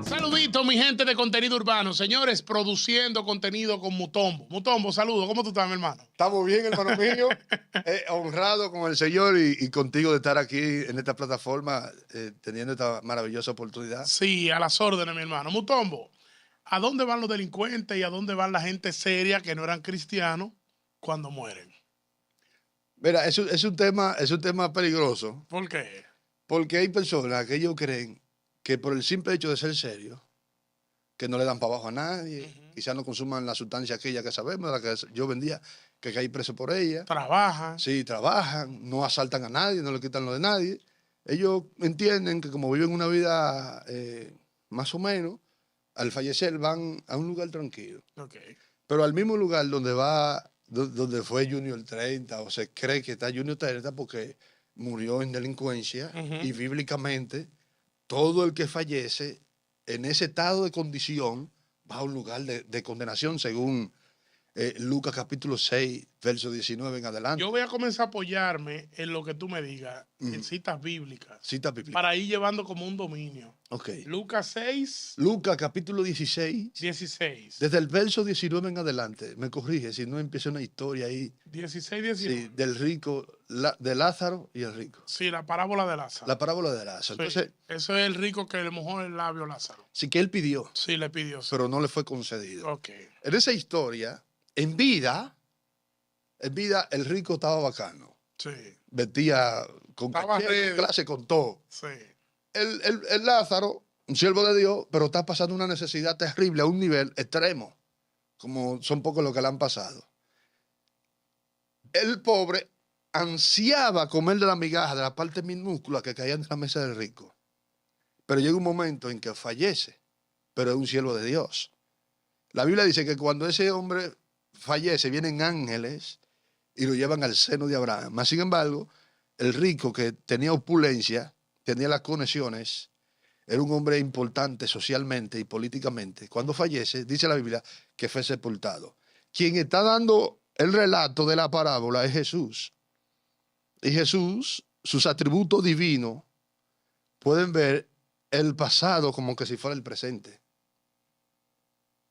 Saludito, mi gente de contenido urbano. Señores, produciendo contenido con Mutombo. Mutombo, saludos. ¿Cómo tú estás, mi hermano? Estamos bien, hermano mío. Honrado con el Señor y contigo de estar aquí en esta plataforma, teniendo esta maravillosa oportunidad. Sí, a las órdenes, mi hermano. Mutombo, ¿a dónde van los delincuentes y a dónde van la gente seria que no eran cristianos cuando mueren? Mira, es un tema peligroso, ¿Por qué? porque hay personas que ellos creen que por el simple hecho de ser serios, que no le dan para abajo a nadie, quizás no consuman la sustancia aquella que sabemos, la que yo vendía, que caí preso por ella. Trabajan. Sí, trabajan, no asaltan a nadie, no le quitan lo de nadie. Ellos entienden que como viven una vida más o menos, al fallecer van a un lugar tranquilo. Ok. Pero al mismo lugar donde fue Junior 30, o se cree que está Junior 30 porque murió en delincuencia, y bíblicamente todo el que fallece en ese estado de condición va a un lugar de condenación, según Lucas capítulo 6, verso 19 en adelante. Yo voy a comenzar a apoyarme en lo que tú me digas, en citas bíblicas, Cita bíblica. para ir llevando como un dominio. Ok. Lucas 6, Lucas capítulo 16, 16. desde el verso 19 en adelante, me corrige si no empieza una historia ahí. 16, 19. Sí, del rico, de Lázaro y el rico. Sí, la parábola de Lázaro. La parábola de Lázaro. Sí, Entonces, eso es el rico que le mojó el labio a Lázaro. sí que él pidió, Sí, le pidió. Sí. pero no le fue concedido. Ok. En esa historia, en vida, el rico estaba bacano. Sí. Vestía con Estaba caché, ready. con clase, con todo. Sí. El Lázaro, un siervo de Dios, pero está pasando una necesidad terrible a un nivel extremo, como son pocos los que le han pasado. El pobre ansiaba comer de la migaja, de la parte minúscula que caía en la mesa del rico. Pero llega un momento en que fallece, pero es un siervo de Dios. La Biblia dice que cuando ese hombre fallece, vienen ángeles y lo llevan al seno de Abraham. Mas, sin embargo, el rico que tenía opulencia, tenía las conexiones, era un hombre importante socialmente y políticamente. Cuando fallece, dice la Biblia que fue sepultado. Quien está dando el relato de la parábola es Jesús. Y Jesús, sus atributos divinos, pueden ver el pasado como que si fuera el presente.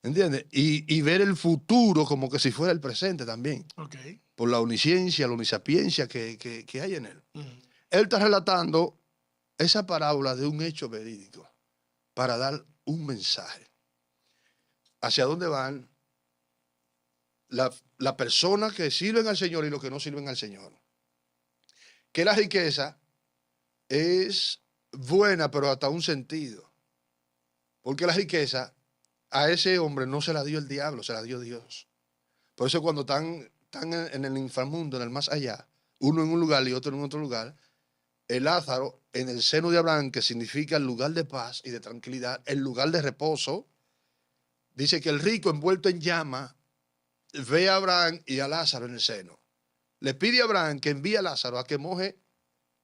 ¿Entiendes? Y ver el futuro como que si fuera el presente también. Ok. Por la omnisciencia, la omnisapiencia que hay en él. Él está relatando esa parábola de un hecho verídico para dar un mensaje. ¿Hacia dónde van la persona que sirven al Señor y los que no sirven al Señor? Que la riqueza es buena, pero hasta un sentido. Porque la riqueza a ese hombre no se la dio el diablo, se la dio Dios. Por eso cuando están en el inframundo, en el más allá, uno en un lugar y otro en otro lugar, el Lázaro en el seno de Abraham, que significa el lugar de paz y de tranquilidad, el lugar de reposo, dice que el rico envuelto en llama ve a Abraham y a Lázaro en el seno. Le pide a Abraham que envíe a Lázaro a que moje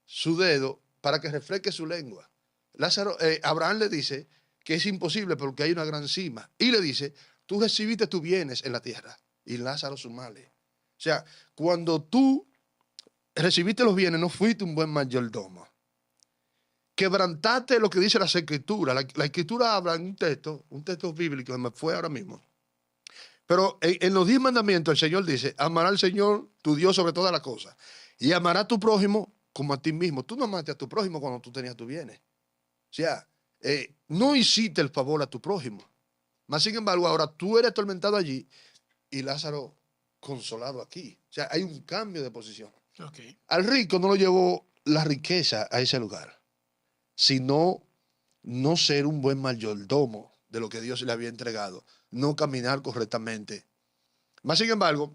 su dedo para que refresque su lengua. Abraham le dice que es imposible porque hay una gran cima. Y le dice, tú recibiste tus bienes en la tierra y Lázaro sus males. O sea, cuando tú recibiste los bienes, no fuiste un buen mayordomo. Quebrantaste lo que dice las escrituras. La escritura habla en un texto bíblico, que me fue ahora mismo. Pero en los 10 mandamientos el Señor dice, amará al Señor tu Dios sobre todas las cosas y amará a tu prójimo como a ti mismo. Tú no amaste a tu prójimo cuando tú tenías tus bienes. O sea, no hiciste el favor a tu prójimo. Mas, sin embargo, ahora tú eres atormentado allí y Lázaro consolado aquí. O sea, hay un cambio de posición. Okay. Al rico no lo llevó la riqueza a ese lugar, sino no ser un buen mayordomo de lo que Dios le había entregado, no caminar correctamente. Mas, sin embargo,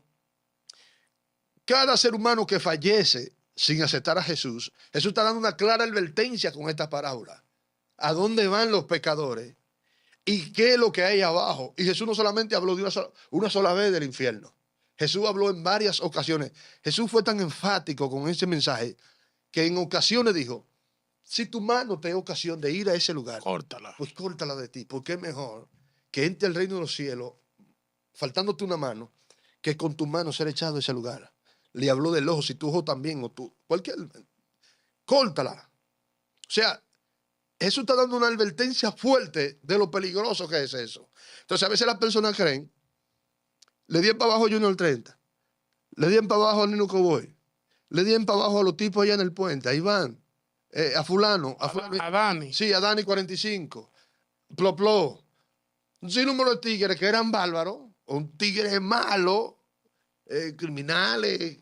cada ser humano que fallece sin aceptar a Jesús, Jesús está dando una clara advertencia con esta parábola. ¿A dónde van los pecadores? ¿Y qué es lo que hay abajo? Y Jesús no solamente habló de una sola vez del infierno. Jesús habló en varias ocasiones. Jesús fue tan enfático con ese mensaje que en ocasiones dijo, si tu mano te da ocasión de ir a ese lugar, córtala. Pues córtala de ti, porque es mejor que entre el reino de los cielos faltándote una mano que con tu mano ser echado a ese lugar. Le habló del ojo, si tu ojo también, o tú, córtala. O sea, Jesús está dando una advertencia fuerte de lo peligroso que es eso. Entonces, a veces las personas creen, le dieron para abajo a Junior 30, le dieron para abajo a Nino Cowboy, le dieron para abajo a los tipos allá en el puente, ahí van, a fulano, A Dani. Sí, a Dani 45, Ploplo, un sinnúmero de tigres que eran bárbaros, un tigre malo, criminales.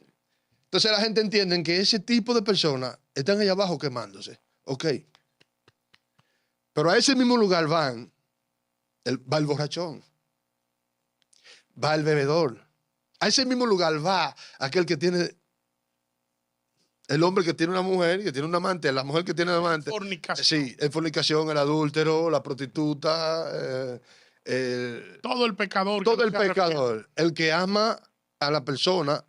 Entonces la gente entiende que ese tipo de personas están allá abajo quemándose. Ok. Pero a ese mismo lugar va el borrachón, va el bebedor. A ese mismo lugar va aquel que tiene, el hombre que tiene una mujer, que tiene un amante, la mujer que tiene un amante. Fornicación. Sí, el fornicación, el adúltero, la prostituta, todo el pecador. todo el pecador, el que ama a la persona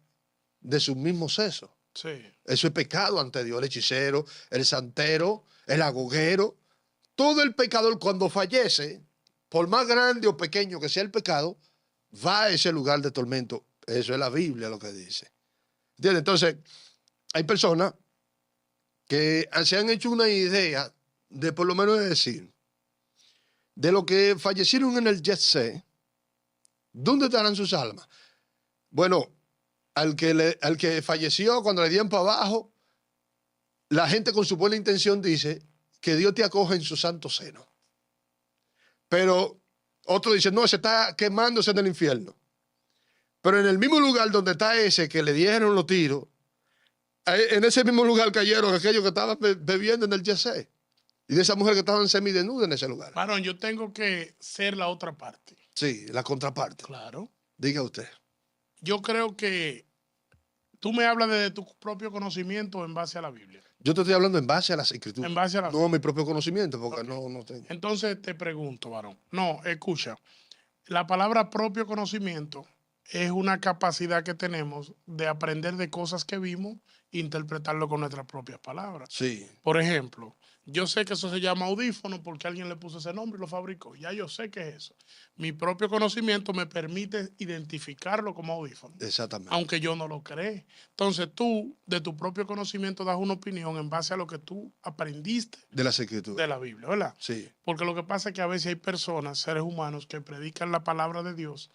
de su mismo sexo. Sí. Eso es pecado ante Dios. El hechicero, el santero, el agoguero. Todo el pecador cuando fallece, por más grande o pequeño que sea el pecado, va a ese lugar de tormento. Eso es la Biblia lo que dice. ¿Entiendes? Entonces, hay personas que se han hecho una idea de por lo menos decir, de lo que fallecieron en el jet set, ¿dónde estarán sus almas? Bueno, al que falleció cuando le dieron para abajo, la gente con su buena intención dice que Dios te acoge en su santo seno. Pero otro dice, no, ese está quemándose en el infierno. Pero en el mismo lugar donde está ese que le dieron los tiros, en ese mismo lugar cayeron aquellos que estaban bebiendo en el jet set. Y de esa mujer que estaban semidesnudas en ese lugar. Varón, yo tengo que ser la otra parte. Sí, la contraparte. Claro. Diga usted. Yo creo que tú me hablas de tu propio conocimiento en base a la Biblia. Yo te estoy hablando en base a las escrituras. En base a la No a mi propio conocimiento, porque Okay. no tengo. Entonces te pregunto, varón. No, escucha. La palabra propio conocimiento es una capacidad que tenemos de aprender de cosas que vimos e interpretarlo con nuestras propias palabras. Sí, Por ejemplo, yo sé que eso se llama audífono porque alguien le puso ese nombre y lo fabricó. Ya yo sé que es eso. Mi propio conocimiento me permite identificarlo como audífono, exactamente. aunque yo no lo cree. Entonces tú, de tu propio conocimiento, das una opinión en base a lo que tú aprendiste De las escrituras. de la Biblia, ¿verdad? Sí, Porque lo que pasa es que a veces hay personas, seres humanos, que predican la palabra de Dios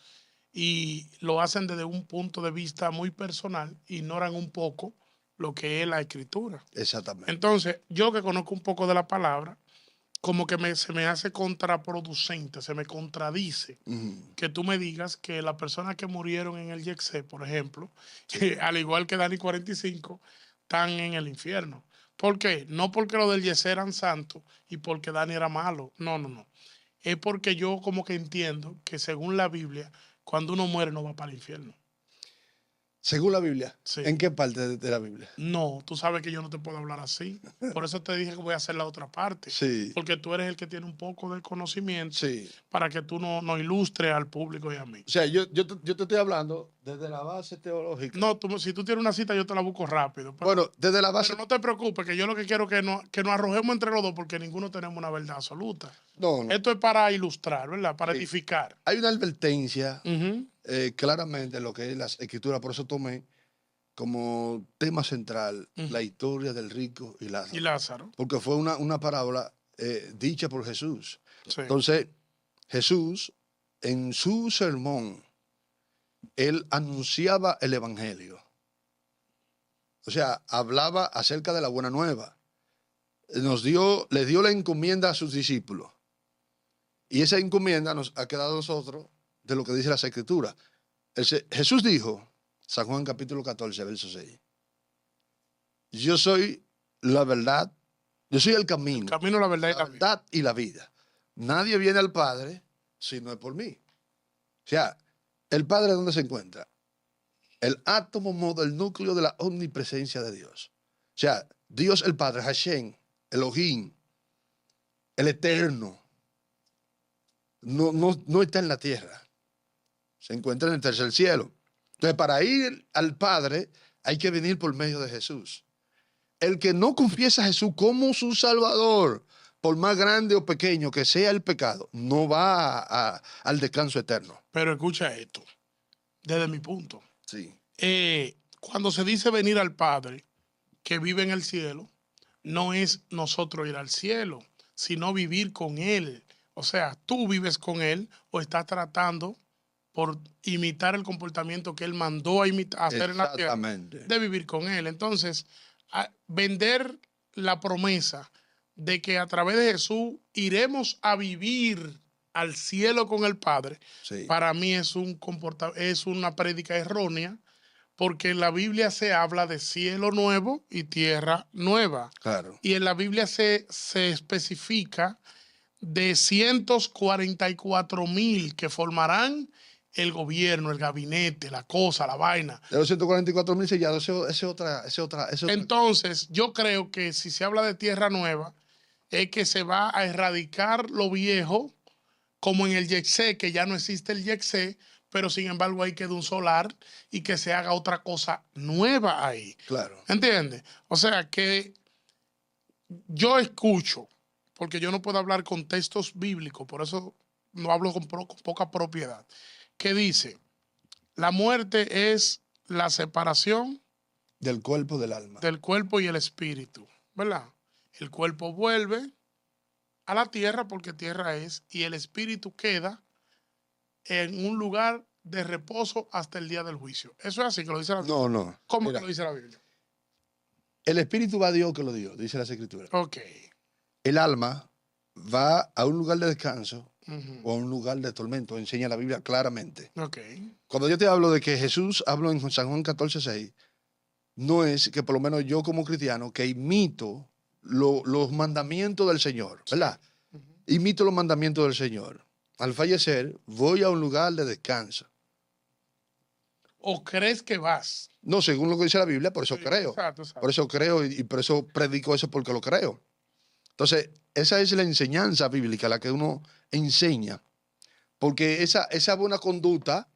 y lo hacen desde un punto de vista muy personal, ignoran un poco lo que es la escritura. exactamente. Entonces, yo que conozco un poco de la palabra, como que se me hace contraproducente, se me contradice que tú me digas que las personas que murieron en el Yexé, por ejemplo, que, al igual que Dani 45, están en el infierno. ¿Por qué? No porque los del Yexé eran santos y porque Dani era malo. No, no, no. Es porque yo como que entiendo que según la Biblia, cuando uno muere no va para el infierno. Según la Biblia. Sí. ¿En qué parte de la Biblia? No, tú sabes que yo no te puedo hablar así. Por eso te dije que voy a hacer la otra parte. Sí. Porque tú eres el que tiene un poco de conocimiento Sí. para que tú no ilustres al público y a mí. O sea, yo te estoy hablando desde la base teológica. No, si tú tienes una cita, yo te la busco rápido. Bueno, desde la base. Pero no te preocupes, que yo lo que quiero es que nos arrojemos entre los dos porque ninguno tenemos una verdad absoluta. No. Esto es para ilustrar, ¿verdad? Para edificar. Hay una advertencia claramente en lo que es las escrituras, por eso tomé como tema central la historia del rico y Lázaro. Y Lázaro. Porque fue una parábola dicha por Jesús. Sí. Entonces, Jesús, en su sermón, él anunciaba el evangelio. O sea, hablaba acerca de la buena nueva. Le dio la encomienda a sus discípulos. Y esa encomienda nos ha quedado a nosotros de lo que dice las escrituras. Jesús dijo, San Juan capítulo 14, verso 6, yo soy la verdad, yo soy el camino, La verdad y la vida. Nadie viene al Padre si no es por mí. O sea, ¿el Padre dónde se encuentra? El átomo del núcleo de la omnipresencia de Dios. O sea, Dios el Padre, Hashem, Elohim, el Eterno, no está en la tierra. Se encuentra en el tercer cielo. Entonces, para ir al Padre hay que venir por medio de Jesús. El que no confiesa a Jesús como su Salvador, por más grande o pequeño que sea el pecado, no va al descanso eterno. Pero escucha esto, desde mi punto. Sí. Cuando se dice venir al Padre, que vive en el cielo, no es nosotros ir al cielo, sino vivir con Él. O sea, tú vives con Él o estás tratando por imitar el comportamiento que Él mandó a hacer en la tierra, Exactamente. de vivir con Él. Entonces, vender la promesa de que a través de Jesús iremos a vivir al cielo con el Padre, Sí. para mí es una prédica errónea, porque en la Biblia se habla de cielo nuevo y tierra nueva. Claro. Y en la Biblia se especifica de 144,000 que formarán el gobierno, el gabinete, la cosa, la vaina. De los 144,000 sellados, ese es otra. Entonces, yo creo que si se habla de tierra nueva, es que se va a erradicar lo viejo, como en el YEXE, que ya no existe el YEXE, pero sin embargo ahí queda un solar y que se haga otra cosa nueva ahí. Claro. ¿Entiendes? O sea que yo escucho, porque yo no puedo hablar con textos bíblicos, por eso no hablo con poca propiedad, que dice, la muerte es la separación Del cuerpo del alma. del cuerpo y el espíritu, ¿verdad? El cuerpo vuelve a la tierra porque tierra es, y el espíritu queda en un lugar de reposo hasta el día del juicio. Eso es así que lo dice la Biblia. No. ¿Cómo Mira, que lo dice la Biblia? el espíritu va a Dios que lo dio, dice las escrituras. Ok. El alma va a un lugar de descanso Ujú. o a un lugar de tormento, enseña la Biblia claramente. Ok. Cuando yo te hablo de que Jesús hablo en San Juan 14:6, no es que por lo menos yo como cristiano que imito los mandamientos del Señor, ¿verdad? Ujú. Imito los mandamientos del Señor. Al fallecer, voy a un lugar de descanso. ¿O crees que vas? No, según lo que dice la Biblia, por eso Sí, creo. exacto. Por eso creo y por eso predico eso porque lo creo. Entonces, esa es la enseñanza bíblica, la que uno enseña. Porque esa buena conducta,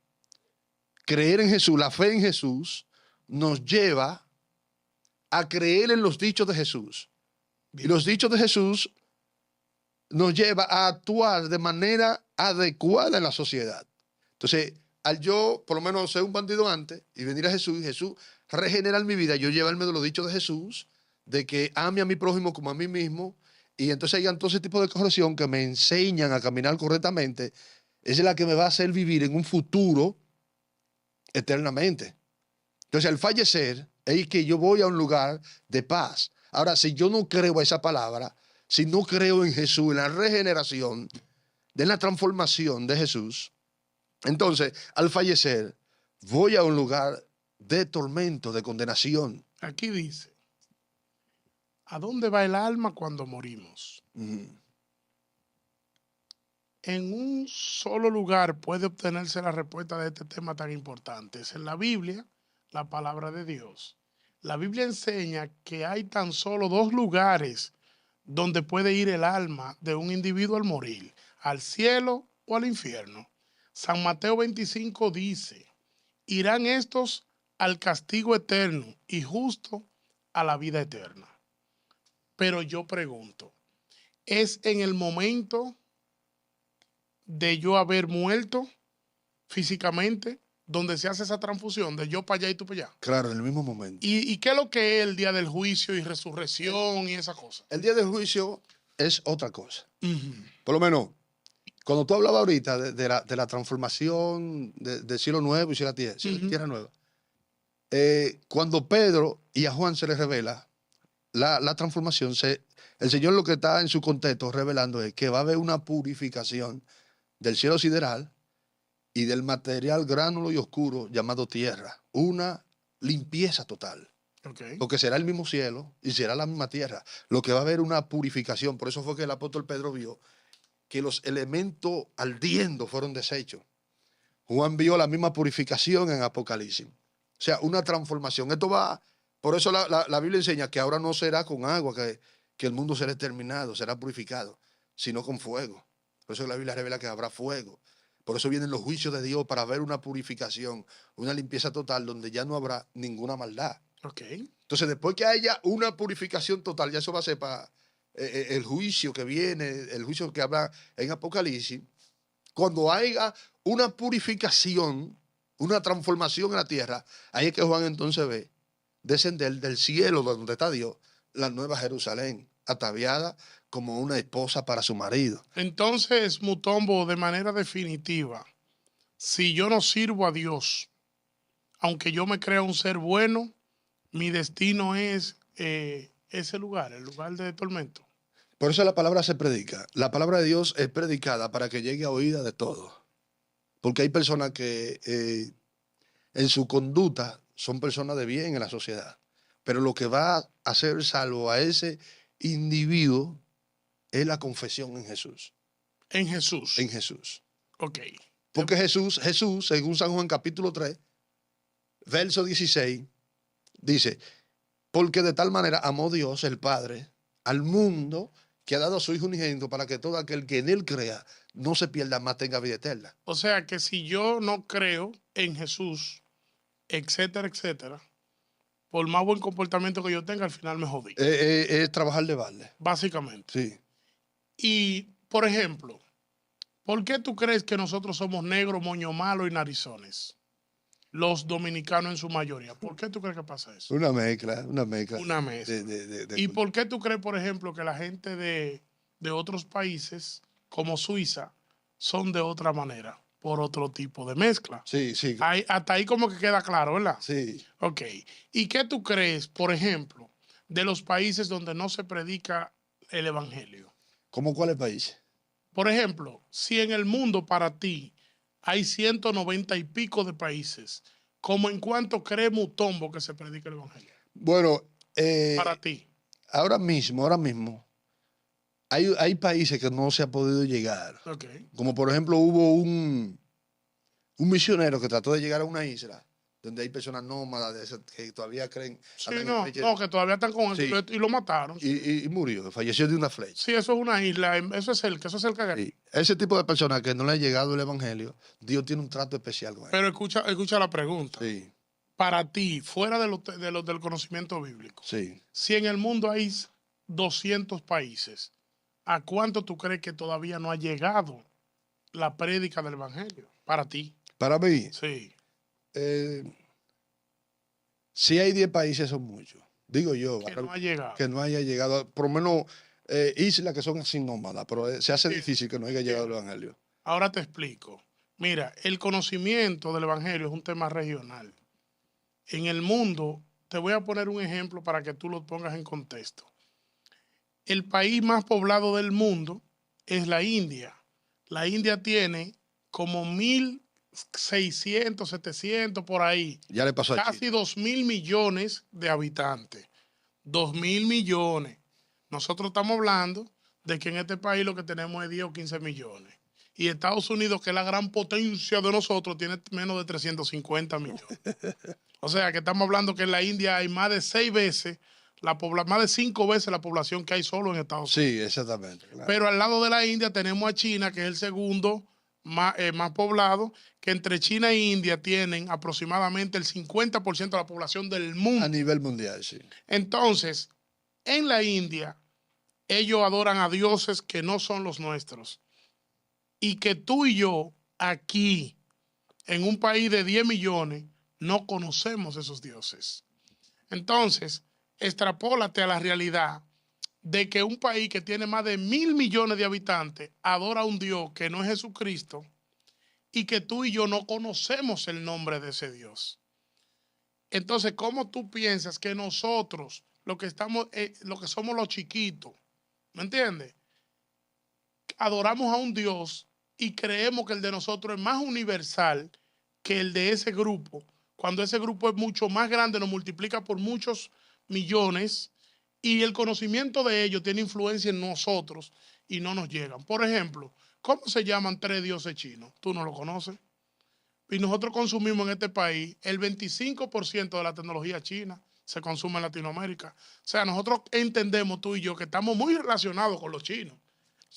creer en Jesús, la fe en Jesús, nos lleva a creer en los dichos de Jesús. Y los dichos de Jesús nos lleva a actuar de manera adecuada en la sociedad. Entonces, al yo, por lo menos, ser un bandido antes y venir a Jesús, y Jesús regenerar mi vida, yo llevarme de los dichos de Jesús, de que ame a mi prójimo como a mí mismo, y entonces hay todo ese tipo de corrección que me enseñan a caminar correctamente, es la que me va a hacer vivir en un futuro eternamente. Entonces, al fallecer, es que yo voy a un lugar de paz. Ahora, si yo no creo a esa palabra, si no creo en Jesús, en la regeneración, en la transformación de Jesús, entonces, al fallecer, voy a un lugar de tormento, de condenación. Aquí dice, ¿a dónde va el alma cuando morimos? En un solo lugar puede obtenerse la respuesta de este tema tan importante. Es en la Biblia, la palabra de Dios. La Biblia enseña que hay tan solo 2 lugares donde puede ir el alma de un individuo al morir, al cielo o al infierno. San Mateo 25 dice, irán estos al castigo eterno y justo a la vida eterna. Pero yo pregunto, ¿es en el momento de yo haber muerto físicamente donde se hace esa transfusión de yo para allá y tú para allá? Claro, en el mismo momento. ¿Y qué es lo que es el día del juicio y resurrección y esa cosa? El día del juicio es otra cosa. Por lo menos, cuando tú hablabas ahorita de la transformación del cielo nuevo y tierra nueva, cuando Pedro y a Juan se les revela la transformación, el Señor lo que está en su contexto revelando es que va a haber una purificación del cielo sideral y del material gránulo y oscuro llamado tierra. Una limpieza total. Okay. Porque será el mismo cielo y será la misma tierra. Lo que va a haber una purificación. Por eso fue que el apóstol Pedro vio que los elementos ardiendo fueron deshechos. Juan vio la misma purificación en Apocalipsis. O sea, una transformación. Esto va, por eso la Biblia enseña que ahora no será con agua, que el mundo será terminado, será purificado, sino con fuego. Por eso la Biblia revela que habrá fuego. Por eso vienen los juicios de Dios para ver una purificación, una limpieza total donde ya no habrá ninguna maldad. Okay. Entonces, después que haya una purificación total, ya eso va a ser para el juicio que viene, el juicio que habla en Apocalipsis. Cuando haya una purificación, una transformación en la tierra, ahí es que Juan entonces ve descender del cielo donde está Dios, la nueva Jerusalén, ataviada como una esposa para su marido. Entonces, Mutombo, de manera definitiva, si yo no sirvo a Dios, aunque yo me crea un ser bueno, mi destino es ese lugar, el lugar de tormento. Por eso la palabra se predica. La palabra de Dios es predicada para que llegue a oída de todos. Porque hay personas que en su conducta son personas de bien en la sociedad. Pero lo que va a hacer salvo a ese individuo es la confesión en Jesús. En Jesús. En Jesús. Ok. Porque Jesús, según San Juan capítulo 3, verso 16, dice, porque de tal manera amó Dios, el Padre, al mundo, que ha dado a su Hijo unigénito para que todo aquel que en él crea no se pierda, más tenga vida eterna. O sea que si yo no creo en Jesús, etcétera, etcétera, por más buen comportamiento que yo tenga, al final me jodí. Es trabajar de balde. Básicamente. Sí. Y, por ejemplo, ¿por qué tú crees que nosotros somos negros, moño malo y narizones? Los dominicanos en su mayoría. ¿Por qué tú crees que pasa eso? Una mezcla. Una mezcla. ¿Y por qué tú crees, por ejemplo, que la gente de otros países, como Suiza, son de otra manera? Por otro tipo de mezcla. Sí, sí. Hasta ahí como que queda claro, ¿verdad? Sí. Ok. ¿Y qué tú crees, por ejemplo, de los países donde no se predica el evangelio? ¿Cómo cuáles países? Por ejemplo, si en el mundo para ti hay 190 y pico de países, ¿cómo en cuánto cree Mutombo que se predica el evangelio? Bueno, Para ti. ahora mismo, hay países que no se ha podido llegar. Okay. Como por ejemplo hubo un misionero que trató de llegar a una isla donde hay personas nómadas que todavía creen. Sí, no, que todavía están con sí. él y lo mataron. Y murió, falleció de una flecha. Sí, eso es una isla, eso es cerca de aquí. Sí. Ese tipo de personas que no le ha llegado el evangelio, Dios tiene un trato especial con él. Pero escucha la pregunta. Sí. Para ti, fuera del conocimiento bíblico, Sí. si en el mundo hay 200 países, ¿a cuánto tú crees que todavía no ha llegado la prédica del evangelio? Para ti. Para mí, Sí. si hay 10 países son muchos. Digo yo. Que no ha llegado. Que no haya llegado, por lo menos islas que son así nómadas, pero se hace difícil que no haya llegado el evangelio. Ahora te explico. Mira, el conocimiento del evangelio es un tema regional. En el mundo, te voy a poner un ejemplo para que tú lo pongas en contexto. El país más poblado del mundo es la India. La India tiene como 1.600, 700 por ahí. Ya le pasó a casi 2.000 millones de habitantes. 2.000 millones. Nosotros estamos hablando de que en este país lo que tenemos es 10 o 15 millones. Y Estados Unidos, que es la gran potencia de nosotros, tiene menos de 350 millones. O sea, que estamos hablando que en la India hay más de 6 veces, más de 5 veces la población que hay solo en Estados Unidos. Sí, exactamente. Claro. Pero al lado de la India tenemos a China, que es el segundo más poblado, que entre China e India tienen aproximadamente el 50% de la población del mundo. A nivel mundial, sí. Entonces, en la India, ellos adoran a dioses que no son los nuestros. Y que tú y yo, aquí, en un país de 10 millones, no conocemos esos dioses. Entonces, extrapólate a la realidad de que un país que tiene más de 1.000 millones de habitantes adora a un Dios que no es Jesucristo y que tú y yo no conocemos el nombre de ese Dios. Entonces, ¿cómo tú piensas que nosotros, lo que somos los chiquitos, ¿me entiendes? Adoramos a un Dios y creemos que el de nosotros es más universal que el de ese grupo, cuando ese grupo es mucho más grande, nos multiplica por muchos millones y el conocimiento de ellos tiene influencia en nosotros y no nos llegan. Por ejemplo, ¿cómo se llaman 3 dioses chinos? Tú no lo conoces. Y nosotros consumimos en este país el 25% de la tecnología china se consume en Latinoamérica. O sea, nosotros entendemos, tú y yo, que estamos muy relacionados con los chinos.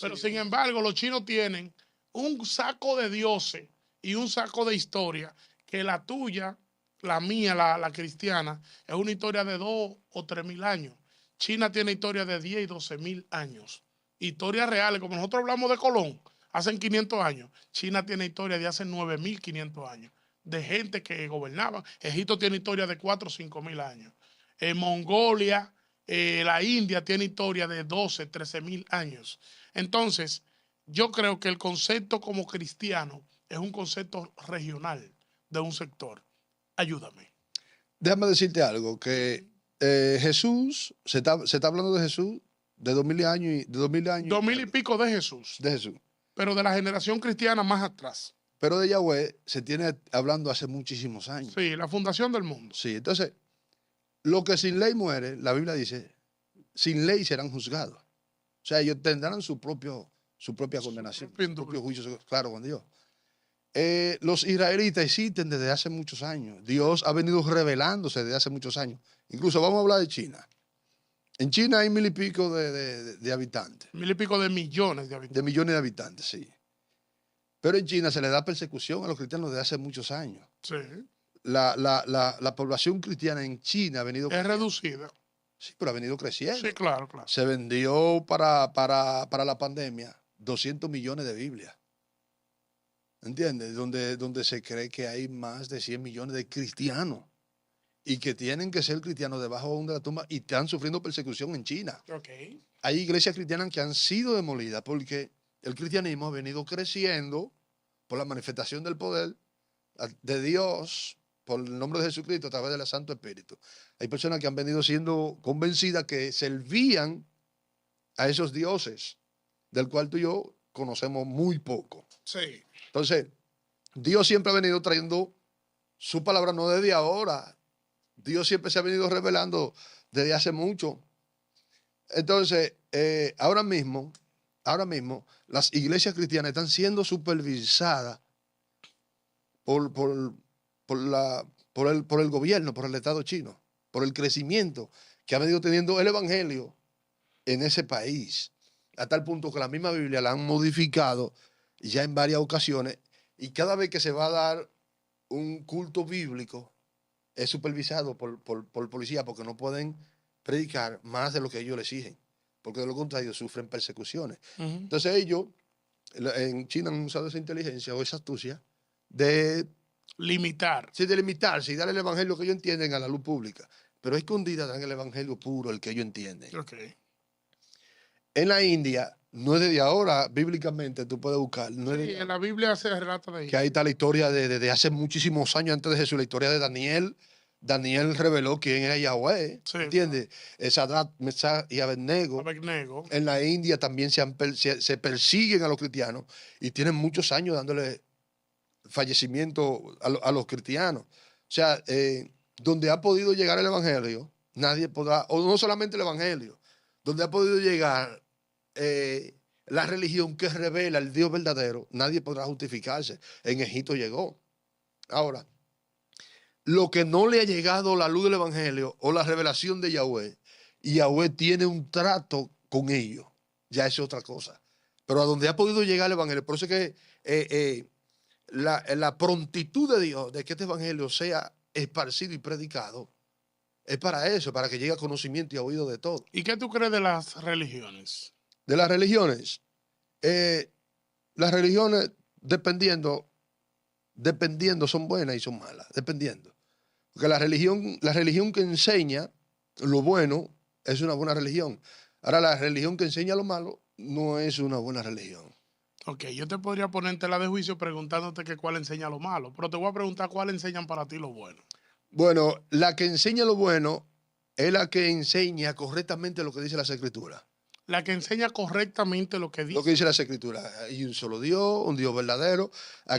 Pero sin embargo, los chinos tienen un saco de dioses y un saco de historia que la tuya, la mía, la cristiana, es una historia de 2 o 3 mil años. China tiene historia de 10 y 12 mil años. Historias reales, como nosotros hablamos de Colón, hace 500 años. China tiene historia de hace 9.500 años, de gente que gobernaba. Egipto tiene historia de 4 o 5 mil años. En Mongolia La India tiene historia de 12, 13.000 años. Entonces, yo creo que el concepto como cristiano es un concepto regional de un sector. Ayúdame. Déjame decirte algo, que Jesús, se está hablando de Jesús de 2000 años y de 2000 años 2000 y pico de Jesús, de Jesús. pero de la generación cristiana más atrás. Pero de Yahweh se tiene hablando hace muchísimos años. Sí, la fundación del mundo. Sí, entonces, lo que sin ley muere, la Biblia dice, sin ley serán juzgados. O sea, ellos tendrán su propia condenación, su propio juicio, claro, con Dios. Los israelitas existen desde hace muchos años. Dios ha venido revelándose desde hace muchos años. Incluso vamos a hablar de China. En China hay 1000 y pico de habitantes. 1000 y pico de millones de habitantes. De millones de habitantes, sí. Pero en China se le da persecución a los cristianos desde hace muchos años. Sí. La población cristiana en China ha venido Es reducida. Sí, pero ha venido creciendo. Sí, claro, claro. Se vendió para la pandemia 200 millones de Biblias. ¿Entiendes? Donde se cree que hay más de 100 millones de cristianos y que tienen que ser cristianos debajo de la tumba y están sufriendo persecución en China. Okay. Hay iglesias cristianas que han sido demolidas porque el cristianismo ha venido creciendo por la manifestación del poder de Dios, por el nombre de Jesucristo a través del Santo Espíritu. Hay personas que han venido siendo convencidas que servían a esos dioses, del cual tú y yo conocemos muy poco. Sí. Entonces, Dios siempre ha venido trayendo su palabra, no desde ahora. Dios siempre se ha venido revelando desde hace mucho. Entonces, ahora mismo, las iglesias cristianas están siendo supervisadas por el gobierno, por el Estado chino, por el crecimiento que ha venido teniendo el evangelio en ese país, a tal punto que la misma Biblia la han modificado ya en varias ocasiones, y cada vez que se va a dar un culto bíblico es supervisado por policía, porque no pueden predicar más de lo que ellos le exigen, porque de lo contrario sufren persecuciones. Entonces ellos en China han usado esa inteligencia o esa astucia de limitar. Sí, de limitarse y dar el evangelio que ellos entienden a la luz pública. Pero escondida dan el evangelio puro, el que ellos entienden. Okay. En la India, no es desde ahora, bíblicamente tú puedes buscar. No sí, en la Biblia se relata de ahí. Que ahí está la historia de hace muchísimos años antes de Jesús, la historia de Daniel. Daniel reveló quién era Yahweh, sí, ¿entiendes? Claro. Sadrach, Mesach y Abednego. En la India también se persiguen a los cristianos y tienen muchos años dándole fallecimiento a los cristianos. O sea, donde ha podido llegar el evangelio, nadie podrá, o no solamente el evangelio, donde ha podido llegar la religión que revela el Dios verdadero, nadie podrá justificarse. En Egipto llegó. Ahora, lo que no le ha llegado la luz del evangelio o la revelación de Yahweh, y Yahweh tiene un trato con ellos, ya es otra cosa. Pero a donde ha podido llegar el evangelio, por eso es que la prontitud de Dios de que este evangelio sea esparcido y predicado es para eso, para que llegue a conocimiento y a oído de todo. ¿Y qué tú crees de las religiones? De las religiones, dependiendo son buenas y son malas, dependiendo. Porque la religión que enseña lo bueno es una buena religión. Ahora, la religión que enseña lo malo no es una buena religión. Ok, yo te podría poner en tela de juicio preguntándote que cuál enseña lo malo, pero te voy a preguntar cuál enseñan para ti lo bueno. Bueno, la que enseña lo bueno es la que enseña correctamente lo que dice las Escrituras. La que enseña correctamente lo que dice. Lo que dice las Escrituras. Hay un solo Dios, un Dios verdadero.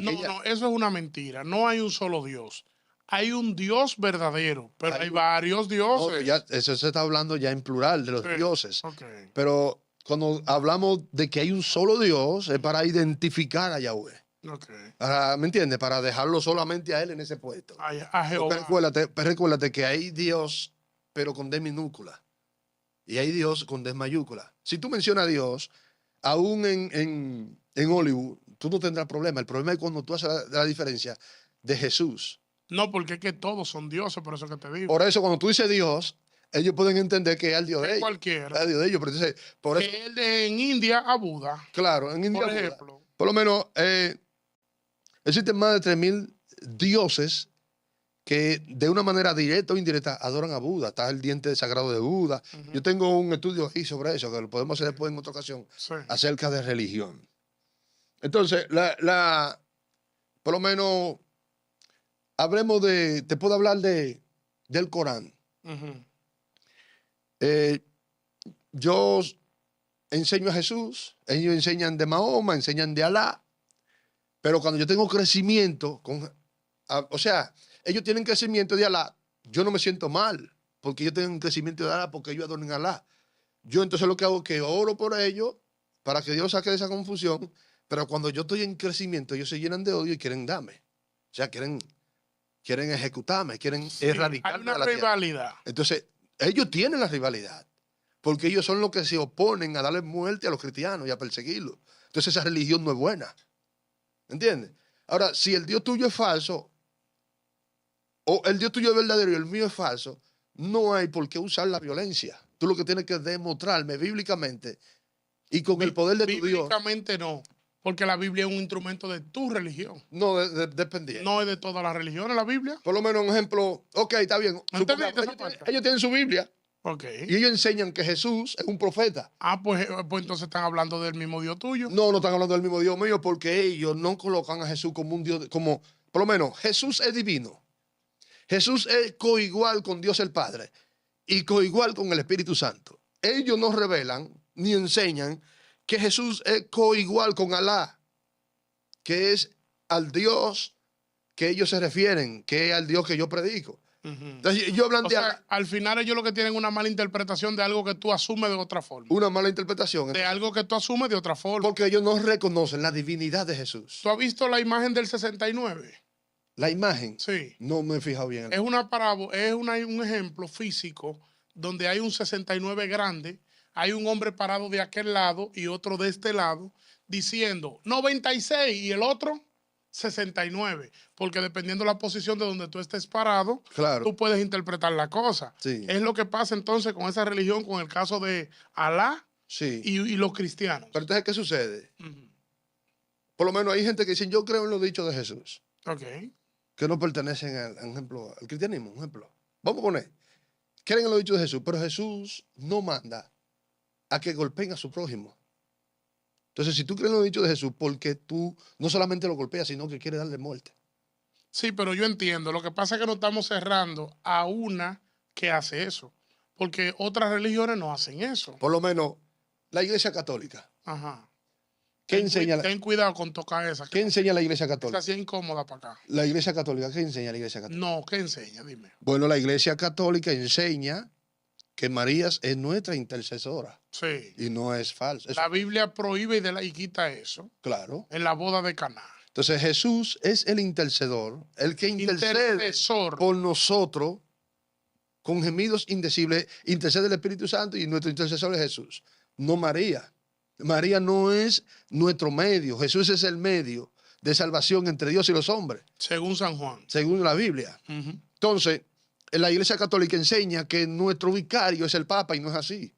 No, eso es una mentira. No hay un solo Dios. Hay un Dios verdadero, pero hay varios dioses. No, eso se está hablando ya en plural de los dioses. Okay. Pero cuando hablamos de que hay un solo Dios, es para identificar a Yahweh. Okay. ¿Me entiendes? Para dejarlo solamente a él en ese puesto. A Jehová. Recuérdate que hay Dios, pero con D minúscula. Y hay Dios con D mayúscula. Si tú mencionas a Dios, aún en Hollywood, tú no tendrás problema. El problema es cuando tú haces la diferencia de Jesús. No, porque es que todos son dioses, por eso que te digo. Por eso, cuando tú dices Dios, ellos pueden entender que es el Dios de ellos. Cualquiera. El Dios de ellos. Pero entonces, por eso, el en India a Buda. Claro, en India. Por ejemplo. Por lo menos existen más de 3000 dioses que de una manera directa o indirecta adoran a Buda. Está el diente sagrado de Buda. Yo tengo un estudio ahí sobre eso, que lo podemos hacer después en otra ocasión, acerca de religión. Entonces, por lo menos, hablemos te puedo hablar del Corán. Yo enseño a Jesús, ellos enseñan de Mahoma, enseñan de Alá, pero cuando yo tengo crecimiento, o sea, ellos tienen crecimiento de Alá, yo no me siento mal, porque ellos tienen crecimiento de Alá, porque ellos adoran a Alá. Yo entonces lo que hago es que oro por ellos, para que Dios saque de esa confusión, pero cuando yo estoy en crecimiento, ellos se llenan de odio y quieren darme. O sea, quieren ejecutarme, quieren erradicarme. Hay una rivalidad. Entonces, ellos tienen la rivalidad, porque ellos son los que se oponen a darle muerte a los cristianos y a perseguirlos. Entonces, esa religión no es buena. ¿Entiendes? Ahora, si el Dios tuyo es falso, o el Dios tuyo es verdadero y el mío es falso, no hay por qué usar la violencia. Tú lo que tienes que demostrarme bíblicamente y con el poder de tu Dios. Bíblicamente no, porque la Biblia es un instrumento de tu religión. No, dependiendo. No es de todas las religiones la Biblia. Por lo menos un ejemplo, ok, está bien. Ellos tienen su Biblia. Okay. Y ellos enseñan que Jesús es un profeta. Pues entonces están hablando del mismo Dios tuyo. No están hablando del mismo Dios mío, porque ellos no colocan a Jesús como un Dios, por lo menos, Jesús es divino. Jesús es coigual con Dios el Padre y coigual con el Espíritu Santo. Ellos no revelan ni enseñan que Jesús es coigual con Alá, que es al Dios que ellos se refieren, que es al Dios que yo predico. Entonces, yo hablando de Alá, al final ellos lo que tienen es una mala interpretación de algo que tú asumes de otra forma. Una mala interpretación. De algo que tú asumes de otra forma. Porque ellos no reconocen la divinidad de Jesús. ¿Tú has visto la imagen del 69? La imagen. Sí. No me he fijado bien. Es una parábola, es un ejemplo físico donde hay un 69 grande, hay un hombre parado de aquel lado y otro de este lado diciendo 96 y el otro 69, porque dependiendo de la posición de donde tú estés parado, claro, tú puedes interpretar la cosa. Sí. Es lo que pasa entonces con esa religión, con el caso de Alá, sí, y los cristianos. Pero entonces, ¿qué sucede? Por lo menos hay gente que dice, yo creo en los dichos de Jesús. Okay. Que no pertenecen al cristianismo, un ejemplo. Vamos a poner, creen en los dichos de Jesús, pero Jesús no manda a que golpeen a su prójimo. Entonces, si tú crees en los dichos de Jesús, porque tú no solamente lo golpeas, sino que quieres darle muerte. Sí, pero yo entiendo. Lo que pasa es que no estamos cerrando a una que hace eso. Porque otras religiones no hacen eso. Por lo menos, la Iglesia Católica. Ajá. ¿Qué enseña? Ten cuidado con tocar esa. ¿Qué enseña la Iglesia Católica? Esa sí es incómoda para acá. La Iglesia Católica, ¿qué enseña la Iglesia Católica? No, ¿qué enseña? Dime. Bueno, la Iglesia Católica enseña que María es nuestra intercesora. Sí. Y no es falso. La Biblia prohíbe y quita eso. Claro. En la boda de Caná. Entonces Jesús es el intercedor, el que intercede por nosotros con gemidos indecibles. Intercede el Espíritu Santo y nuestro intercesor es Jesús, no María. María no es nuestro medio. Jesús es el medio de salvación entre Dios y los hombres. Según San Juan. Según la Biblia. Entonces, la Iglesia Católica enseña que nuestro vicario es el Papa y no es así.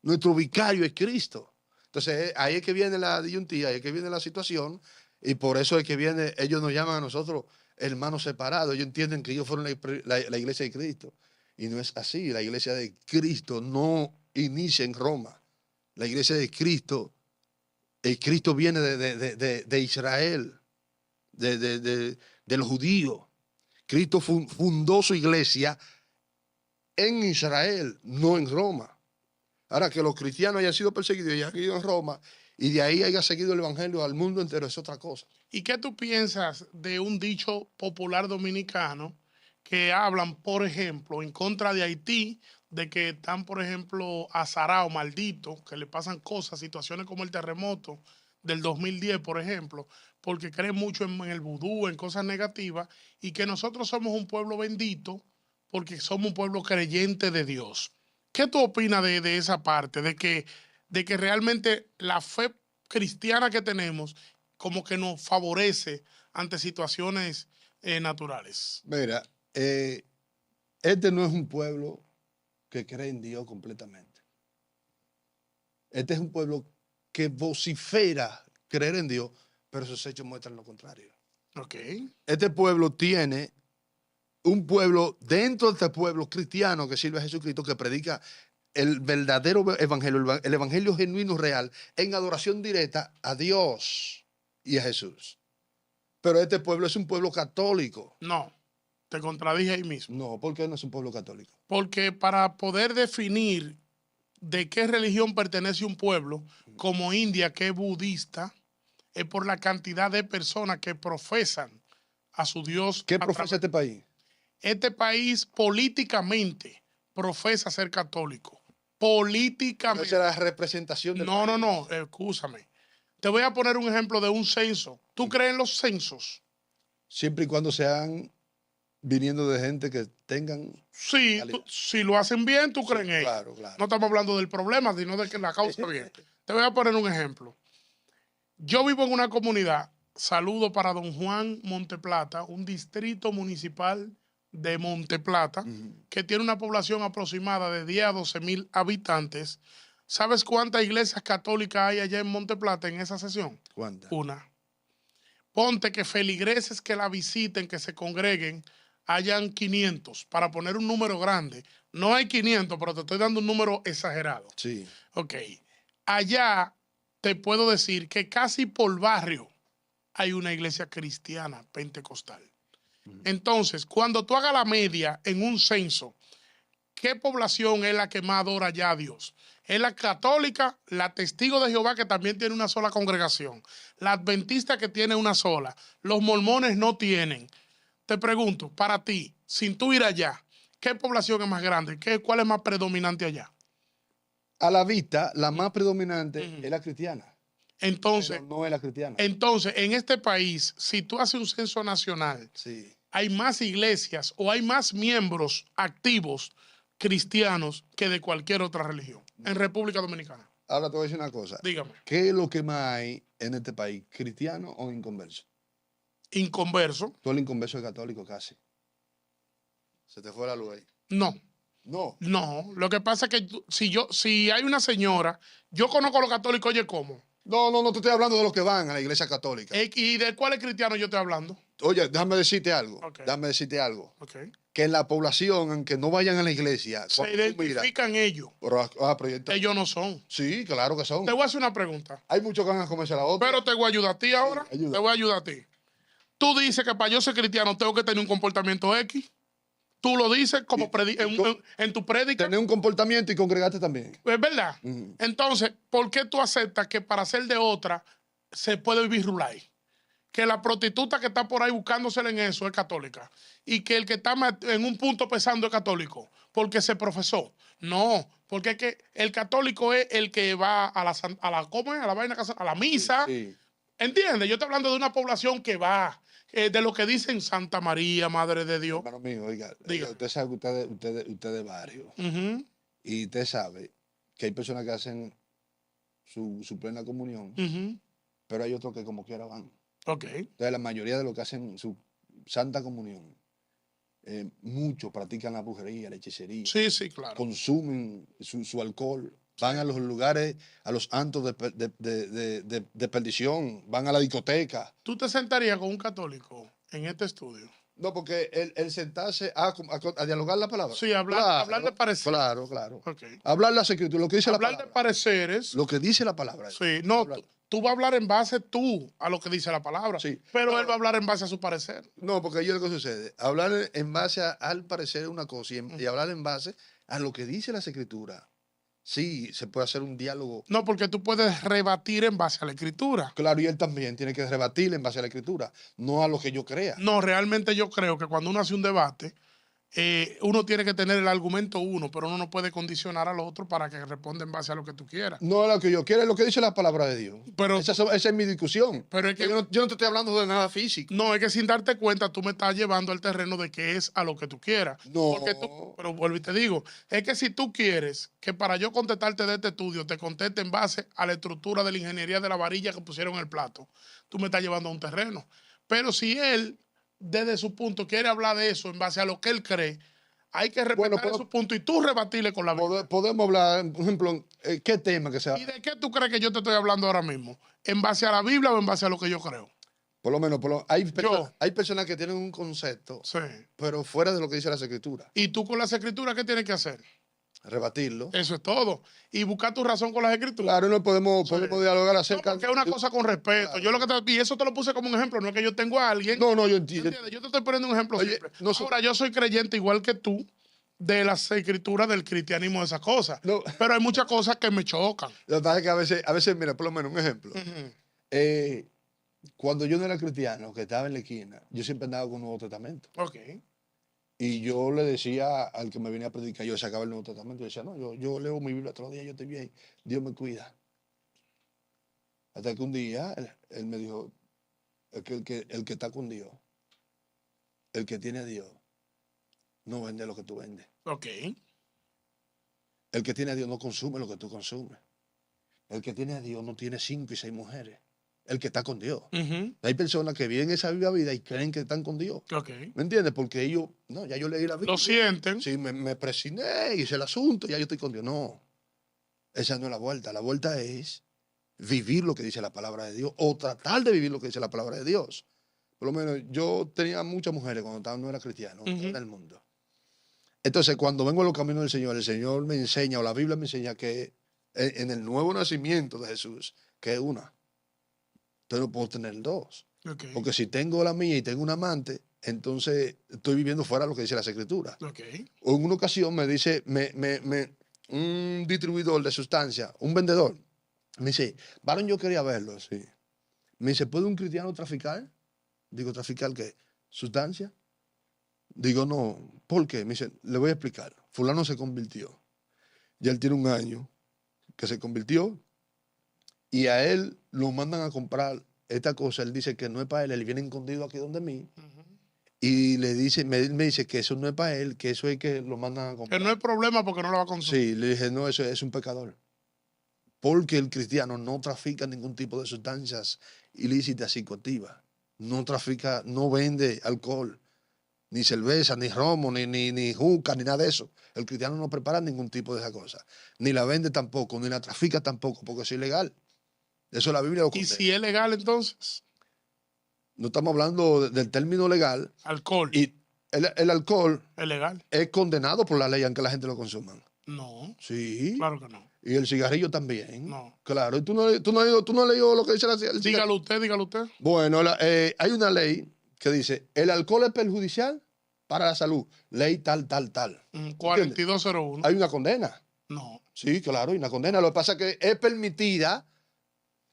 Nuestro vicario es Cristo. Entonces, ahí es que viene la disyuntiva, ahí es que viene la situación y por eso es que viene, ellos nos llaman a nosotros hermanos separados. Ellos entienden que ellos fueron la Iglesia de Cristo. Y no es así. La Iglesia de Cristo no inicia en Roma. La Iglesia de Cristo, Cristo viene de Israel, de los judíos. Cristo fundó su iglesia en Israel, no en Roma. Ahora, que los cristianos hayan sido perseguidos y hayan ido en Roma y de ahí haya seguido el evangelio al mundo entero es otra cosa. ¿Y qué tú piensas de un dicho popular dominicano que hablan, por ejemplo, en contra de Haití, de que están, por ejemplo, azarados, malditos, que le pasan cosas, situaciones como el terremoto del 2010, por ejemplo, porque creen mucho en el vudú, en cosas negativas, y que nosotros somos un pueblo bendito porque somos un pueblo creyente de Dios? ¿Qué tú opinas de esa parte? De que realmente la fe cristiana que tenemos como que nos favorece ante situaciones naturales. Mira, este no es un pueblo que cree en Dios completamente. Este es un pueblo que vocifera creer en Dios, pero sus hechos muestran lo contrario. Ok. Este pueblo tiene un pueblo, dentro de este pueblo cristiano que sirve a Jesucristo, que predica el verdadero evangelio, el evangelio genuino real, en adoración directa a Dios y a Jesús. Pero este pueblo es un pueblo católico. No, te contradije ahí mismo. No, ¿por qué no es un pueblo católico? Porque para poder definir de qué religión pertenece un pueblo, como India, que es budista, es por la cantidad de personas que profesan a su Dios. ¿Qué profesa este país? Este país políticamente profesa ser católico. Políticamente. Esa es la representación del país. No, escúchame. Te voy a poner un ejemplo de un censo. ¿Tú crees en los censos? Siempre y cuando sean viniendo de gente que tengan... Sí, si lo hacen bien, tú crees en ellos. Claro, claro. No estamos hablando del problema, sino de que la causa bien. Te voy a poner un ejemplo. Yo vivo en una comunidad, saludo para don Juan Monteplata, un distrito municipal de Monteplata, que tiene una población aproximada de 10 a 12 mil habitantes. ¿Sabes cuántas iglesias católicas hay allá en Monteplata en esa sesión? ¿Cuántas? Una. Ponte que feligreses que la visiten, que se congreguen, hayan 500, para poner un número grande. No hay 500, pero te estoy dando un número exagerado. Sí. Ok. Allá te puedo decir que casi por barrio hay una iglesia cristiana pentecostal. Entonces, cuando tú hagas la media en un censo, ¿qué población es la que más adora ya a Dios? Es la católica, la testigo de Jehová, que también tiene una sola congregación, la adventista, que tiene una sola, los mormones no tienen. Te pregunto, para ti, sin tú ir allá, ¿qué población es más grande? ¿Cuál es más predominante allá? A la vista, la más predominante es la cristiana. Entonces, pero no es la cristiana. Entonces, en este país, si tú haces un censo nacional, Sí. hay más iglesias o hay más miembros activos cristianos que de cualquier otra religión en República Dominicana. Ahora te voy a decir una cosa. Dígame. ¿Qué es lo que más hay en este país? ¿Cristiano o inconverso? Inconverso. Todo el inconverso es católico casi. Se te fue la luz ahí. No. No. No. Lo que pasa es que si hay una señora, yo conozco a los católicos, oye, ¿cómo? No te estoy hablando de los que van a la iglesia católica. ¿Y de cuáles cristianos yo estoy hablando? Oye, déjame decirte algo. Okay. Déjame decirte algo. Okay. Que en la población, aunque no vayan a la iglesia, se identifican ellos. Ellos no son. Sí, claro que son. Te voy a hacer una pregunta. Hay muchos que van a comerse la otra. Pero te voy a ayudar a ti ahora. Sí, ayuda. Te voy a ayudar a ti. Tú dices que para yo ser cristiano tengo que tener un comportamiento X. Tú lo dices como en tu prédica. Tener un comportamiento y congregarte también. Es verdad. Entonces, ¿por qué tú aceptas que para ser de otra se puede vivir rulay? Que la prostituta que está por ahí buscándosela en eso es católica. Y que el que está en un punto pesando es católico. Porque se profesó. No, porque es que el católico es el que va a la misa. Sí. ¿Entiendes? Yo estoy hablando de una población que va, de lo que dicen Santa María, Madre de Dios. Hermano mío, oiga, Diga. usted sabe que usted es de barrio. Y usted sabe que hay personas que hacen su plena comunión, pero hay otros que como quiera van. Okay. Entonces, la mayoría de los que hacen su santa comunión, muchos practican la brujería, la hechicería. Sí, claro. Consumen su alcohol. Van a los lugares, a los antros de perdición, van a la discoteca. ¿Tú te sentarías con un católico en este estudio? No, porque el sentarse a dialogar la palabra. Sí, hablar de pareceres. Claro. Okay. Hablar las escrituras, lo que dice la palabra. Hablar de pareceres. Lo que dice la palabra. Sí, no, tú vas a hablar en base a lo que dice la palabra. Sí. Pero él va a hablar en base a su parecer. No, porque yo lo que sucede, hablar en base al parecer es una cosa y hablar en base a lo que dice las escrituras. Sí, se puede hacer un diálogo. No, porque tú puedes rebatir en base a la escritura. Claro, y él también tiene que rebatir en base a la escritura, no a lo que yo crea. No, realmente yo creo que cuando uno hace un debate, uno tiene que tener el argumento uno, pero uno no puede condicionar al otro para que responda en base a lo que tú quieras. No es lo que yo quiero, es lo que dice la palabra de Dios. Pero, esa es mi discusión. Pero es que, yo no te estoy hablando de nada físico. No, es que sin darte cuenta tú me estás llevando al terreno de que es a lo que tú quieras. No. Pero vuelvo y te digo, es que si tú quieres que para yo contestarte de este estudio te conteste en base a la estructura de la ingeniería de la varilla que pusieron en el plato, tú me estás llevando a un terreno. Pero si él, desde su punto, quiere hablar de eso en base a lo que él cree, hay que respetar su punto y tú rebatirle con la verdad. Podemos hablar, por ejemplo, ¿qué tema que sea? ¿Y de qué tú crees que yo te estoy hablando ahora mismo? ¿En base a la Biblia o en base a lo que yo creo? Por lo menos, hay personas que tienen un concepto, Sí. pero fuera de lo que dice las escrituras. ¿Y tú con las escrituras qué tienes que hacer? Rebatirlo. Eso es todo. Y buscar tu razón con las escrituras. Claro, no podemos dialogar No, acerca porque es una cosa con respeto. Claro. Yo lo que y eso te lo puse como un ejemplo, no es que yo tengo a alguien. No, yo entiendo. ¿Entiendes? Yo te estoy poniendo un ejemplo Oye, simple. no Ahora, yo soy creyente igual que tú de las escrituras del cristianismo, de esas cosas. No. Pero hay muchas cosas que me chocan. Lo que pasa es que a veces, mira, por lo menos un ejemplo. Cuando yo no era cristiano, que estaba en la esquina, yo siempre andaba con un Nuevo Testamento. Ok. Y yo le decía al que me venía a predicar, yo sacaba el Nuevo Testamento y decía, no, yo leo mi Biblia todos los días, yo estoy bien, Dios me cuida. Hasta que un día él me dijo, el que está con Dios, el que tiene a Dios, no vende lo que tú vendes. Ok. El que tiene a Dios no consume lo que tú consumes. El que tiene a Dios no tiene 5 y 6 mujeres. El que está con Dios. Hay personas que viven esa viva vida y creen que están con Dios. Ok. ¿Me entiendes? Porque ellos, no, ya yo leí la Biblia. Lo sienten. Sí, me presioné, hice el asunto, ya yo estoy con Dios. No, esa no es la vuelta. La vuelta es vivir lo que dice la palabra de Dios o tratar de vivir lo que dice la palabra de Dios. Por lo menos yo tenía muchas mujeres cuando no era cristiano en el mundo. Entonces, cuando vengo a los caminos del el Señor me enseña, o la Biblia me enseña que en el nuevo nacimiento de Jesús, que es una. Entonces no puedo tener dos. Okay. Porque si tengo la mía y tengo un amante, entonces estoy viviendo fuera de lo que dice las escrituras. Okay. O en una ocasión me dice un distribuidor de sustancia, un vendedor, me dice, varón, yo quería verlo, sí. Me dice, ¿puede un cristiano traficar? Digo, ¿traficar qué? ¿Sustancia? Digo, no. ¿Por qué? Me dice, le voy a explicar. Fulano se convirtió. Ya él tiene un año que se convirtió y a él lo mandan a comprar esta cosa. Él dice que no es para él. Él viene escondido aquí donde mí. Y le dice, me dice que eso no es para él, que eso es que lo mandan a comprar. Que no hay problema porque no lo va a consumir. Sí, le dije, no, eso es un pecador. Porque el cristiano no trafica ningún tipo de sustancias ilícitas psicoactivas. No trafica, no vende alcohol, ni cerveza, ni romo, ni juca, ni nada de eso. El cristiano no prepara ningún tipo de esa cosa. Ni la vende tampoco, ni la trafica tampoco, porque es ilegal. Eso la Biblia lo condena. ¿Y si es legal entonces? No estamos hablando del término legal. Alcohol. Y el alcohol es legal. Es condenado por la ley aunque la gente lo consuma. No. Sí. Claro que no. Y el cigarrillo también. No. Claro. ¿Y tú no has leído lo que dice el cigarrillo? Dígalo usted. Bueno, hay una ley que dice, el alcohol es perjudicial para la salud. Ley tal. 4201. Hay una condena. No. Sí, claro, hay una condena. Lo que pasa es que es permitida.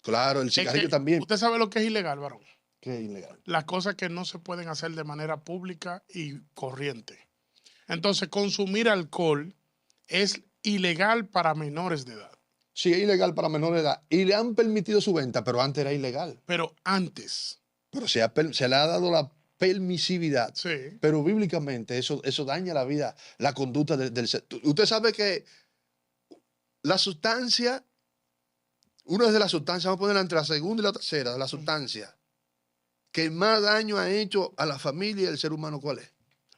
Claro, el cigarrillo también. ¿Usted sabe lo que es ilegal, varón? ¿Qué es ilegal? Las cosas que no se pueden hacer de manera pública y corriente. Entonces, consumir alcohol es ilegal para menores de edad. Sí, es ilegal para menores de edad. Y le han permitido su venta, pero antes era ilegal. Pero antes. Pero se le ha dado la permisividad. Sí. Pero bíblicamente eso daña la vida, la conducta del ser. Usted sabe que la sustancia, una de las sustancias, vamos a ponerla entre la segunda y la tercera, de la sustancia que más daño ha hecho a la familia y al ser humano, ¿cuál es?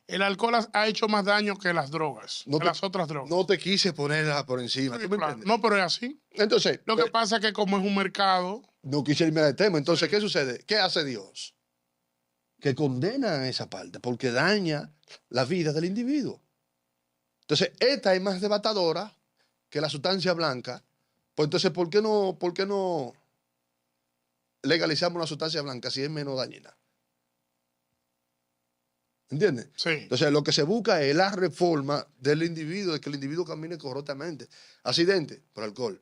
El alcohol ha hecho más daño que las drogas, las otras drogas. No te quise ponerla por encima. Sí, ¿Tú me claro. entiendes? No, pero es así. Entonces, Lo que pasa es que como es un mercado. No quise irme al tema. Entonces, ¿qué sucede? ¿Qué hace Dios? Que condena esa parte porque daña la vida del individuo. Entonces, esta es más devastadora que la sustancia blanca. Pues entonces, ¿por qué no legalizamos la sustancia blanca si es menos dañina? ¿Entiendes? Sí. Entonces, lo que se busca es la reforma del individuo, de que el individuo camine correctamente. Accidente, por alcohol.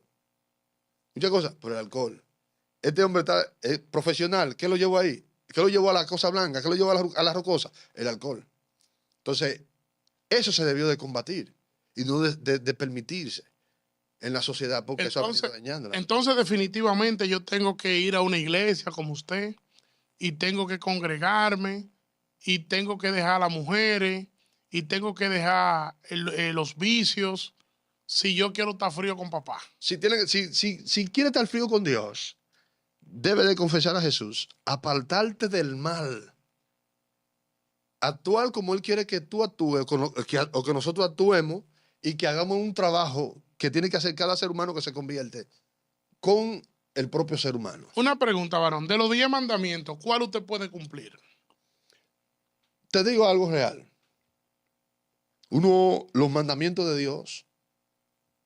Muchas cosas, por el alcohol. Este hombre es profesional. ¿Qué lo llevó ahí? ¿Qué lo llevó a la cosa blanca? ¿Qué lo llevó a la rocosa? El alcohol. Entonces, eso se debió de combatir y no de permitirse en la sociedad porque eso ha venido dañándola. Entonces, definitivamente, yo tengo que ir a una iglesia como usted y tengo que congregarme y tengo que dejar a las mujeres y tengo que dejar los vicios si yo quiero estar frío con papá. Si quiere estar frío con Dios, debe de confesar a Jesús, apartarte del mal, actuar como Él quiere que tú actúes o que nosotros actuemos y que hagamos un trabajo que tiene que hacer cada ser humano que se convierte con el propio ser humano. Una pregunta, varón. De los 10 mandamientos, ¿cuál usted puede cumplir? Te digo algo real. Los mandamientos de Dios,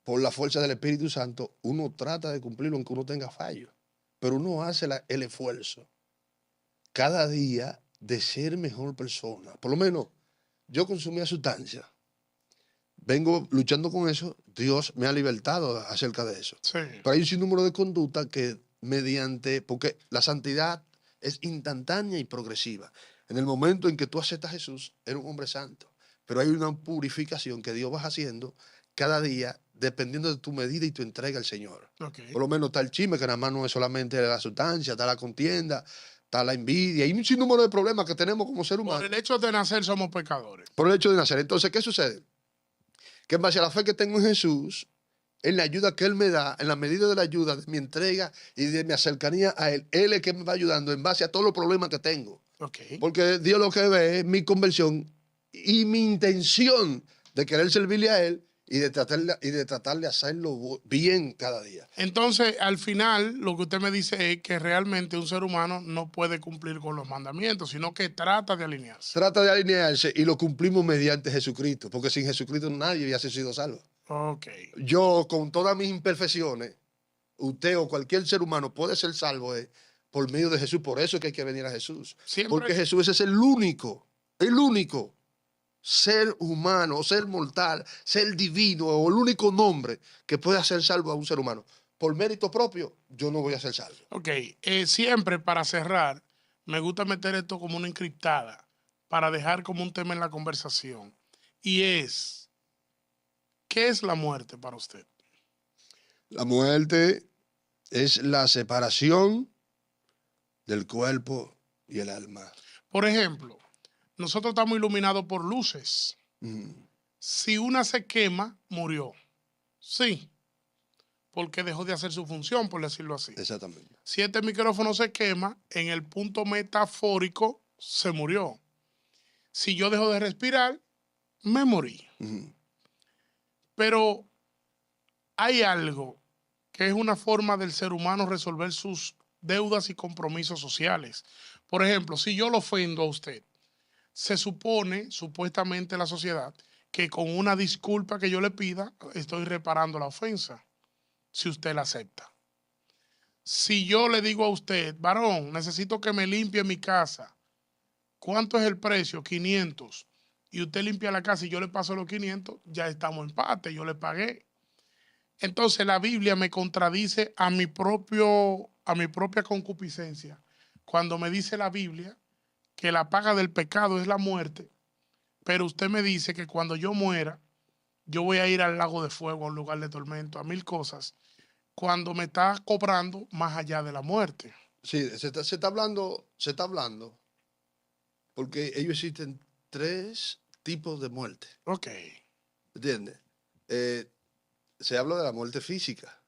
por la fuerza del Espíritu Santo, uno trata de cumplirlo aunque uno tenga fallos. Pero uno hace el esfuerzo cada día de ser mejor persona. Por lo menos, yo consumía sustancia. Vengo luchando con eso. Dios me ha libertado acerca de eso. Sí. Pero hay un sinnúmero de conductas que porque la santidad es instantánea y progresiva. En el momento en que tú aceptas a Jesús, eres un hombre santo. Pero hay una purificación que Dios va haciendo cada día dependiendo de tu medida y tu entrega al Señor. Okay. Por lo menos está el chisme, que nada más no es solamente la sustancia, está la contienda, está la envidia. Hay un sinnúmero de problemas que tenemos como ser humano. Por el hecho de nacer somos pecadores. Por el hecho de nacer. Entonces, ¿qué sucede? Que en base a la fe que tengo en Jesús, en la ayuda que Él me da, en la medida de la ayuda, de mi entrega y de mi cercanía a Él, Él es que me va ayudando en base a todos los problemas que tengo. Okay. Porque Dios lo que ve es mi conversión y mi intención de querer servirle a Él y de tratar de hacerlo bien cada día. Entonces, al final, lo que usted me dice es que realmente un ser humano no puede cumplir con los mandamientos, sino que trata de alinearse. Trata de alinearse y lo cumplimos mediante Jesucristo, porque sin Jesucristo nadie hubiese sido salvo. Okay. Yo, con todas mis imperfecciones, usted o cualquier ser humano puede ser salvo por medio de Jesús. Por eso es que hay que venir a Jesús. Siempre. Porque Jesús es el único ser humano, ser mortal, ser divino, o el único nombre que puede hacer salvo a un ser humano. Por mérito propio, yo no voy a ser salvo. Ok, siempre para cerrar, me gusta meter esto como una encriptada para dejar como un tema en la conversación. Y es, ¿qué es la muerte para usted? La muerte es la separación del cuerpo y el alma. Por ejemplo, nosotros estamos iluminados por luces. Si una se quema, murió. Sí, porque dejó de hacer su función, por decirlo así. Exactamente. Si este micrófono se quema, en el punto metafórico, se murió. Si yo dejo de respirar, me morí. Pero hay algo que es una forma del ser humano resolver sus deudas y compromisos sociales. Por ejemplo, si yo lo ofendo a usted, se supone, supuestamente la sociedad, que con una disculpa que yo le pida, estoy reparando la ofensa, si usted la acepta. Si yo le digo a usted, varón, necesito que me limpie mi casa, ¿cuánto es el precio? 500. Y usted limpia la casa y yo le paso los 500, ya estamos en empate, yo le pagué. Entonces la Biblia me contradice a mi propia concupiscencia. Cuando me dice la Biblia que la paga del pecado es la muerte, pero usted me dice que cuando yo muera, yo voy a ir al lago de fuego, a un lugar de tormento, a 1000 cosas, cuando me está cobrando más allá de la muerte. Sí, se está hablando, porque ellos existen 3 tipos de muerte. Ok. ¿Entiendes? Se habla de la muerte física,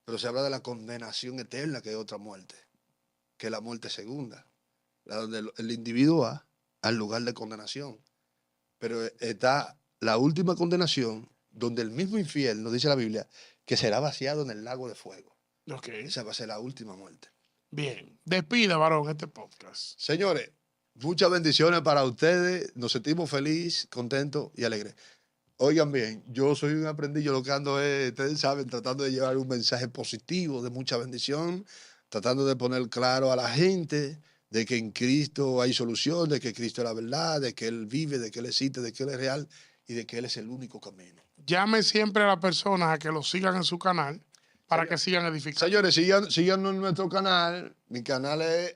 pero se habla de la condenación eterna, que es otra muerte, que es la muerte segunda, la donde el individuo va al lugar de condenación. Pero está la última condenación, donde el mismo infierno, dice la Biblia, que será vaciado en el lago de fuego. Ok. Esa va a ser la última muerte. Bien. Despida, varón, este podcast. Señores, muchas bendiciones para ustedes. Nos sentimos felices, contentos y alegres. Oigan bien, yo soy un aprendiz, yo lo que ando es, ustedes saben, tratando de llevar un mensaje positivo de mucha bendición, tratando de poner claro a la gente de que en Cristo hay solución, de que Cristo es la verdad, de que Él vive, de que Él existe, de que Él es real y de que Él es el único camino. Llame siempre a las personas a que lo sigan en su canal para que sigan edificando. Señores, síganos en nuestro canal. Mi canal es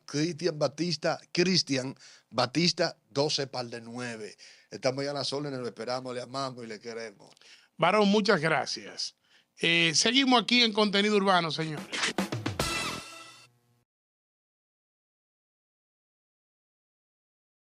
@Cristian Batista 12 Estamos ya a las órdenes, lo esperamos, le amamos y le queremos. Varón, muchas gracias. Seguimos aquí en Contenido Urbano, señores.